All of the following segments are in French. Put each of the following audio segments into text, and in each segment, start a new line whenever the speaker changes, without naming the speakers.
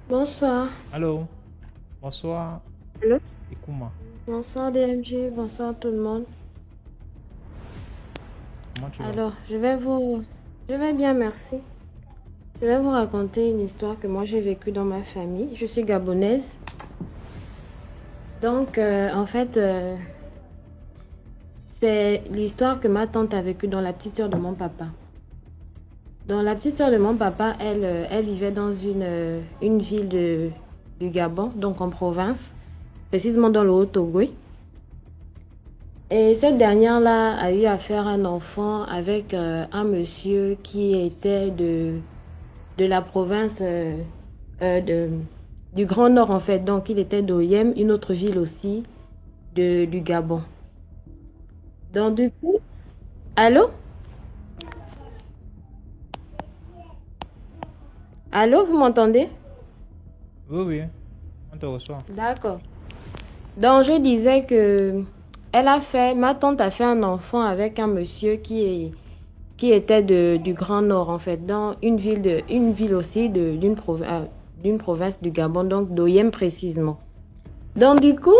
Bonsoir.
Allô, bonsoir,
Allô?
Ikuma.
Bonsoir DMG, bonsoir tout le monde.
Comment tu vas?
Alors, je vais bien, merci. Je vais vous raconter une histoire que moi j'ai vécue dans ma famille. Je suis gabonaise. Donc, c'est l'histoire que ma tante a vécue dans la petite sœur de mon papa. Dans la petite sœur de mon papa, elle vivait dans une ville du Gabon, donc en province, précisément dans le Haut-Togo. Et cette dernière-là a eu à faire un enfant avec un monsieur qui était de la province de, du Grand Nord en fait. Donc il était d'Oyem, une autre ville aussi du Gabon. Donc du coup, allô? Allô, vous m'entendez?
Oui, oui, on te reçoit.
D'accord. Donc je disais que ma tante a fait un enfant avec un monsieur qui était du Grand Nord, en fait, dans une ville aussi d'une province du Gabon, donc d'Oyem précisément. Donc, du coup,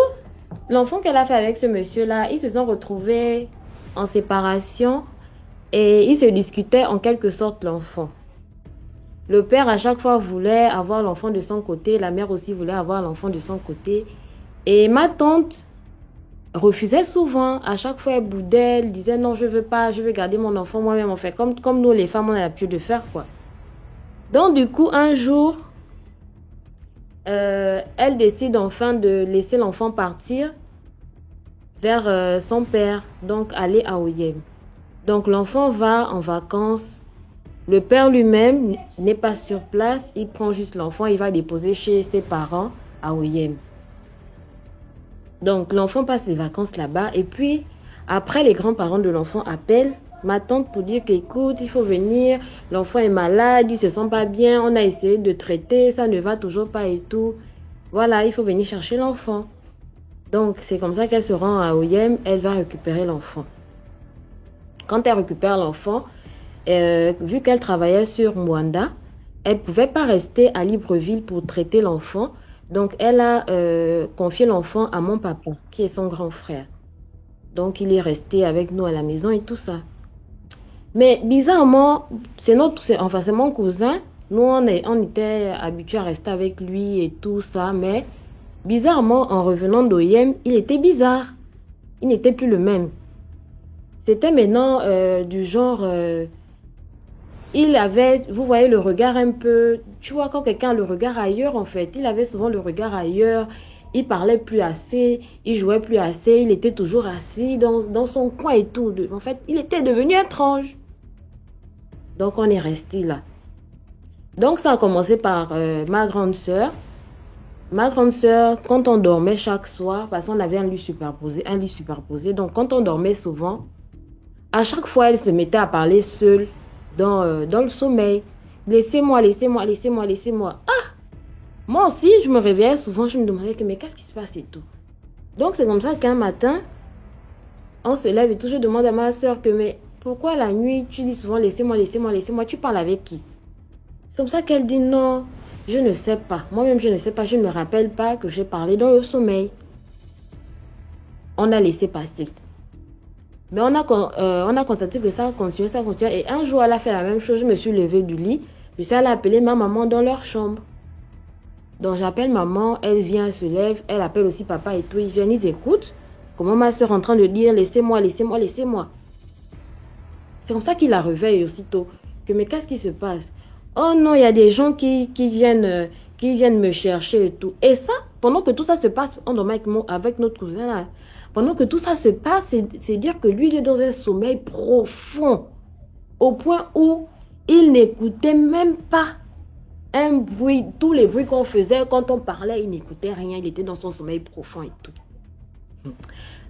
l'enfant qu'elle a fait avec ce monsieur-là, ils se sont retrouvés en séparation et ils se discutaient en quelque sorte l'enfant. Le père, à chaque fois, voulait avoir l'enfant de son côté, la mère aussi voulait avoir l'enfant de son côté. Et ma tante refusait souvent. À chaque fois, elle boudait, elle disait non, je veux pas, je veux garder mon enfant moi-même. En fait, comme nous, les femmes, on a l'habitude de faire, quoi. Donc, du coup, un jour, elle décide enfin de laisser l'enfant partir vers son père, donc aller à Oyem. Donc, l'enfant va en vacances. Le père lui-même n'est pas sur place. Il prend juste l'enfant, il va déposer chez ses parents à Oyem. Donc, l'enfant passe les vacances là-bas. Et puis, après, les grands-parents de l'enfant appellent ma tante pour dire qu'écoute, il faut venir. L'enfant est malade, il se sent pas bien. On a essayé de traiter, ça ne va toujours pas et tout. Voilà, il faut venir chercher l'enfant. Donc, c'est comme ça qu'elle se rend à Oyem. Elle va récupérer l'enfant. Quand elle récupère l'enfant, vu qu'elle travaillait sur Mwanda, elle ne pouvait pas rester à Libreville pour traiter l'enfant. Donc, elle a confié l'enfant à mon papa, qui est son grand frère. Donc, il est resté avec nous à la maison et tout ça. Mais bizarrement, c'est mon cousin. Nous, on était habitués à rester avec lui et tout ça. Mais bizarrement, en revenant d'Oyem, il était bizarre. Il n'était plus le même. C'était maintenant du genre... il avait, vous voyez, le regard un peu... Tu vois, quand quelqu'un a le regard ailleurs, en fait. Il avait souvent le regard ailleurs. Il parlait plus assez. Il jouait plus assez. Il était toujours assis dans son coin et tout. En fait, il était devenu étrange. Donc, on est resté là. Donc, ça a commencé par ma grande sœur. Ma grande sœur, quand on dormait chaque soir, parce qu'on avait un lit superposé. Donc, quand on dormait souvent, à chaque fois, elle se mettait à parler seule dans le sommeil. Laissez-moi, laissez-moi, laissez-moi, laissez-moi. Ah, moi aussi, je me réveillais souvent, je me demandais que, mais qu'est-ce qui se passe et tout. Donc, c'est comme ça qu'un matin, on se lève et tout, je demande à ma soeur que, mais pourquoi la nuit, tu dis souvent laissez-moi, laissez-moi, laissez-moi, tu parles avec qui? C'est comme ça qu'elle dit non, je ne sais pas. Moi-même, je ne sais pas, je ne me rappelle pas que j'ai parlé dans le sommeil. On a laissé passer. Mais on a constaté que ça continuait, ça continuait. Et un jour, elle a fait la même chose. Je me suis levée du lit. Je suis allée appeler ma maman dans leur chambre. Donc, j'appelle maman. Elle vient, elle se lève. Elle appelle aussi papa et tout. Ils viennent, ils écoutent. Comment ma soeur est en train de dire laissez-moi, laissez-moi, laissez-moi. C'est comme ça qu'il la réveille aussitôt. Que, mais qu'est-ce qui se passe? Oh non, il y a des gens qui viennent me chercher et tout. Et ça, pendant que tout ça se passe, on dormait avec notre cousin là. Pendant que tout ça se passe, c'est dire que lui, il est dans un sommeil profond. Au point où il n'écoutait même pas un bruit. Tous les bruits qu'on faisait quand on parlait, il n'écoutait rien. Il était dans son sommeil profond et tout.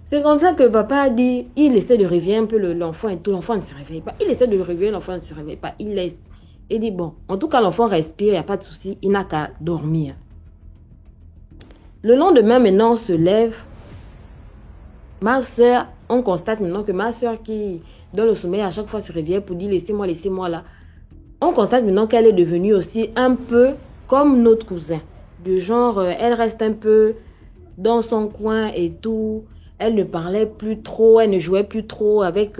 C'est comme ça que papa a dit, il essaie de réveiller un peu l'enfant et tout. L'enfant ne se réveille pas. Il essaie de le réveiller, l'enfant ne se réveille pas. Il laisse. Il dit, bon, en tout cas, l'enfant respire, il n'y a pas de souci. Il n'a qu'à dormir. Le lendemain, maintenant, on se lève. Ma soeur, on constate maintenant que ma soeur qui, dans le sommeil, à chaque fois se réveille pour dire laissez-moi, laissez-moi là. On constate maintenant qu'elle est devenue aussi un peu comme notre cousin. Du genre, elle reste un peu dans son coin et tout. Elle ne parlait plus trop, elle ne jouait plus trop avec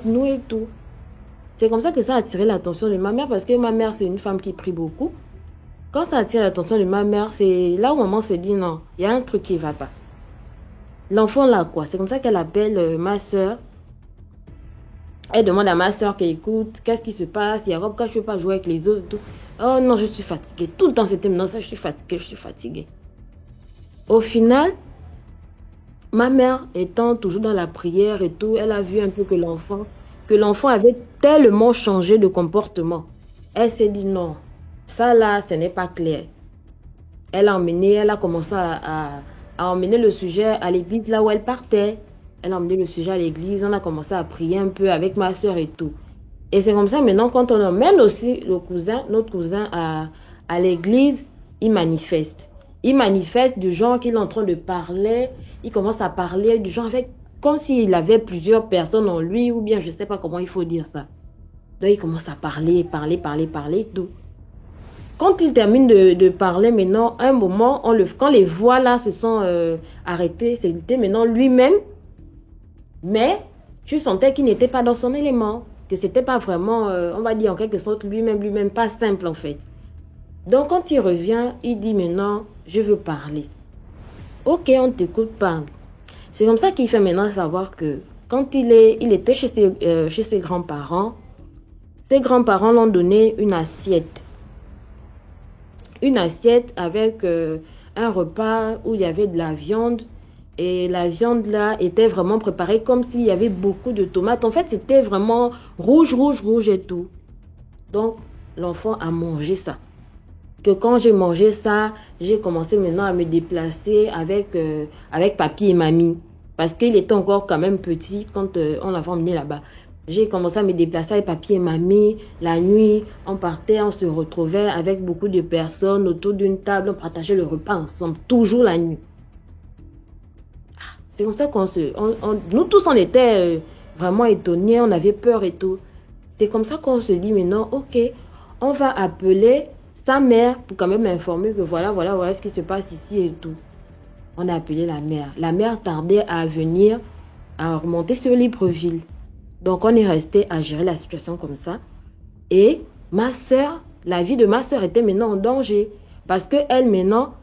nous et tout. C'est comme ça que ça a attiré l'attention de ma mère parce que ma mère, c'est une femme qui prie beaucoup. Quand ça attire l'attention de ma mère, c'est là où maman se dit non, il y a un truc qui ne va pas. L'enfant là, quoi. C'est comme ça qu'elle appelle ma soeur. Elle demande à ma soeur qu'elle écoute, qu'est-ce qui se passe? Il y a pourquoi je ne peux pas jouer avec les autres et tout. Oh non, je suis fatiguée. Tout le temps, c'était non, ça, je suis fatiguée, je suis fatiguée. Au final, ma mère étant toujours dans la prière et tout, elle a vu un peu que l'enfant avait tellement changé de comportement. Elle s'est dit non, ça là, ce n'est pas clair. Elle a commencé à emmener le sujet à l'église là où elle partait. Elle a emmené le sujet à l'église, on a commencé à prier un peu avec ma soeur et tout. Et c'est comme ça maintenant, quand on emmène aussi notre cousin à l'église, il manifeste. Il manifeste du genre qu'il est en train de parler, il commence à parler du genre avec, comme s'il avait plusieurs personnes en lui, ou bien je ne sais pas comment il faut dire ça. Donc il commence à parler et tout. Quand il termine de parler maintenant, à un moment, quand les voix là se sont arrêtées, c'était maintenant lui-même, mais tu sentais qu'il n'était pas dans son élément, que c'était pas vraiment, on va dire en quelque sorte lui-même, pas simple en fait. Donc quand il revient, il dit maintenant, je veux parler. Ok, on t'écoute, parle. C'est comme ça qu'il fait maintenant savoir que quand il était chez ses grands-parents l'ont donné une assiette. Une assiette avec un repas où il y avait de la viande. Et la viande là était vraiment préparée comme s'il y avait beaucoup de tomates. En fait, c'était vraiment rouge et tout. Donc, l'enfant a mangé ça. Que quand j'ai mangé ça, j'ai commencé maintenant à me déplacer avec papy et mamie. Parce qu'il était encore quand même petit quand on l'avait emmené là-bas. J'ai commencé à me déplacer avec papy et mamie. La nuit, on partait, on se retrouvait avec beaucoup de personnes autour d'une table. On partageait le repas ensemble, toujours la nuit. C'est comme ça nous tous, on était vraiment étonnés, on avait peur et tout. C'est comme ça qu'on se dit maintenant, ok, on va appeler sa mère pour quand même informer que voilà ce qui se passe ici et tout. On a appelé la mère. La mère tardait à venir, à remonter sur Libreville. Donc, on est resté à gérer la situation comme ça. Et ma soeur, la vie de ma soeur était maintenant en danger. Parce que elle, maintenant,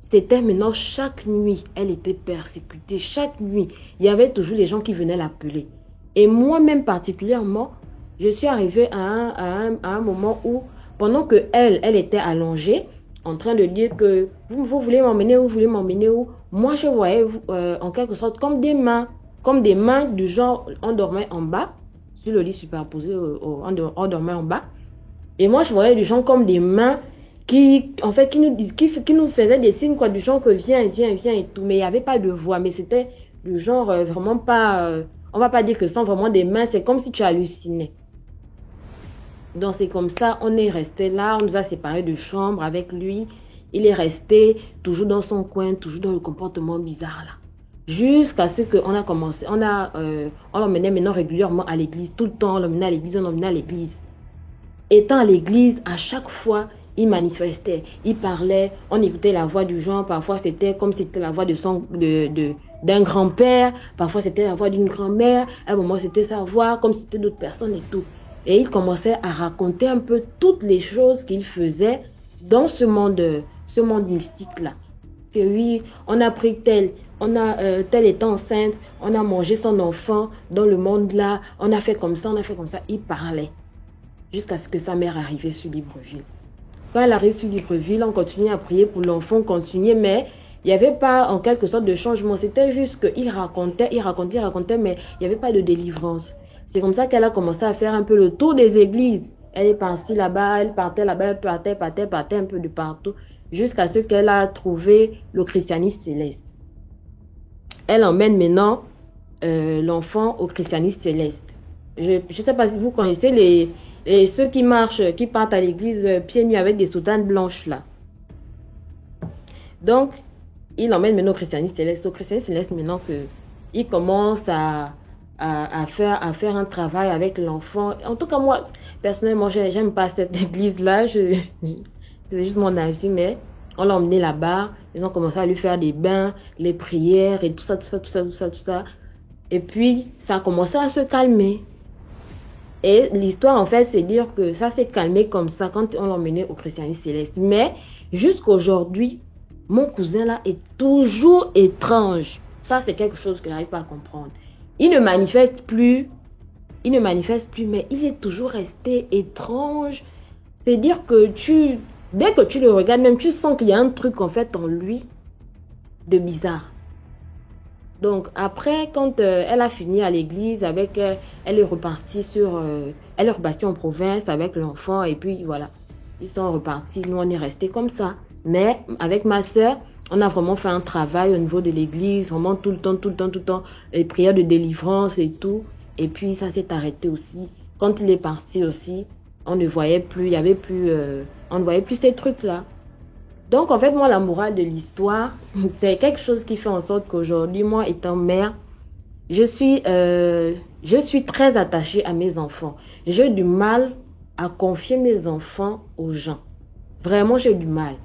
c'était maintenant chaque nuit, elle était persécutée. Chaque nuit, il y avait toujours les gens qui venaient l'appeler. Et moi-même particulièrement, je suis arrivée à un moment où, pendant que elle était allongée, en train de dire que vous voulez m'emmener où, vous voulez m'emmener où, moi je voyais en quelque sorte comme des mains du genre, on dormait en bas, sur le lit superposé, on dormait en bas. Et moi je voyais du genre comme des mains qui nous faisait des signes quoi, du genre que viens et tout, mais il n'y avait pas de voix, mais c'était du genre vraiment pas, on va pas dire que ce sont vraiment des mains, c'est comme si tu hallucinais. Donc c'est comme ça, on est resté là, on nous a séparés de chambre avec lui, il est resté toujours dans son coin, toujours dans le comportement bizarre là. Jusqu'à ce qu'on a commencé, on l'emmenait maintenant régulièrement à l'église, tout le temps on l'emmenait à l'église. Étant à l'église, à chaque fois, il manifestait, il parlait, on écoutait la voix du genre, parfois c'était comme si c'était la voix d'un grand-père, parfois c'était la voix d'une grand-mère, à un moment c'était sa voix, comme si c'était d'autres personnes et tout. Et il commençait à raconter un peu toutes les choses qu'il faisait dans ce monde mystique-là. Que oui, on a pris telle étant enceinte, on a mangé son enfant dans le monde-là, on a fait comme ça, il parlait. Jusqu'à ce que sa mère arrive sur Libreville. Quand elle arrive sur Libreville, on continue à prier pour l'enfant, mais il n'y avait pas en quelque sorte de changement. C'était juste qu'il racontait, mais il n'y avait pas de délivrance. C'est comme ça qu'elle a commencé à faire un peu le tour des églises. Elle est partie là-bas, elle partait là-bas, elle partait un peu de partout, jusqu'à ce qu'elle a trouvé le christianisme céleste. Elle emmène maintenant l'enfant au christianisme céleste. Je ne sais pas si vous connaissez ceux qui marchent, qui partent à l'église pieds nus avec des soutanes blanches là. Donc, il l'emmène maintenant au christianisme céleste. Au christianisme céleste, maintenant qu'il commence à faire un travail avec l'enfant. En tout cas, moi, personnellement, j'aime pas cette église-là. C'est juste mon avis, mais on l'a emmené là-bas. Ils ont commencé à lui faire des bains, les prières et tout ça, tout ça, tout ça, tout ça, tout ça. Et puis, ça a commencé à se calmer. Et l'histoire, en fait, c'est dire que ça s'est calmé comme ça quand on l'a emmené au christianisme céleste. Mais jusqu'aujourd'hui, mon cousin là est toujours étrange. Ça, c'est quelque chose que je n'arrive pas à comprendre. Il ne manifeste plus, mais il est toujours resté étrange. C'est dire que dès que tu le regardes, même tu sens qu'il y a un truc en fait en lui de bizarre. Donc après, quand elle a fini à l'église, elle est repartie elle est repartie en province avec l'enfant et puis voilà, ils sont repartis. Nous on est restés comme ça. Mais avec ma soeur, on a vraiment fait un travail au niveau de l'église, vraiment tout le temps, tout le temps, tout le temps, les prières de délivrance et tout. Et puis ça s'est arrêté aussi. Quand il est parti aussi, on ne voyait plus, il y avait plus, on ne voyait plus ces trucs-là. Donc, en fait, moi, la morale de l'histoire, c'est quelque chose qui fait en sorte qu'aujourd'hui, moi, étant mère, je suis très attachée à mes enfants. J'ai du mal à confier mes enfants aux gens. Vraiment, j'ai du mal.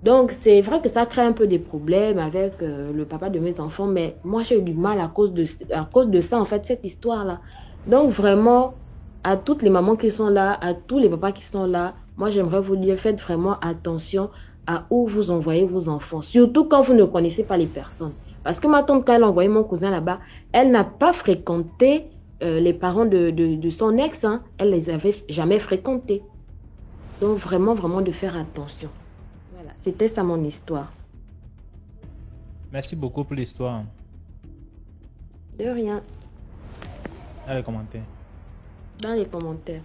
Donc, c'est vrai que ça crée un peu des problèmes avec le papa de mes enfants, mais moi, j'ai du mal à cause de ça, en fait, cette histoire-là. Donc, vraiment, à toutes les mamans qui sont là, à tous les papas qui sont là, moi, j'aimerais vous dire, faites vraiment attention à où vous envoyez vos enfants, surtout quand vous ne connaissez pas les personnes. Parce que ma tante, quand elle a envoyé mon cousin là-bas, elle n'a pas fréquenté les parents de son ex, hein. Elle les avait jamais fréquentés. Donc, vraiment, vraiment de faire attention. Voilà, c'était ça mon histoire.
Merci beaucoup pour l'histoire.
De rien,
Dans les commentaires.
dans les commentaires.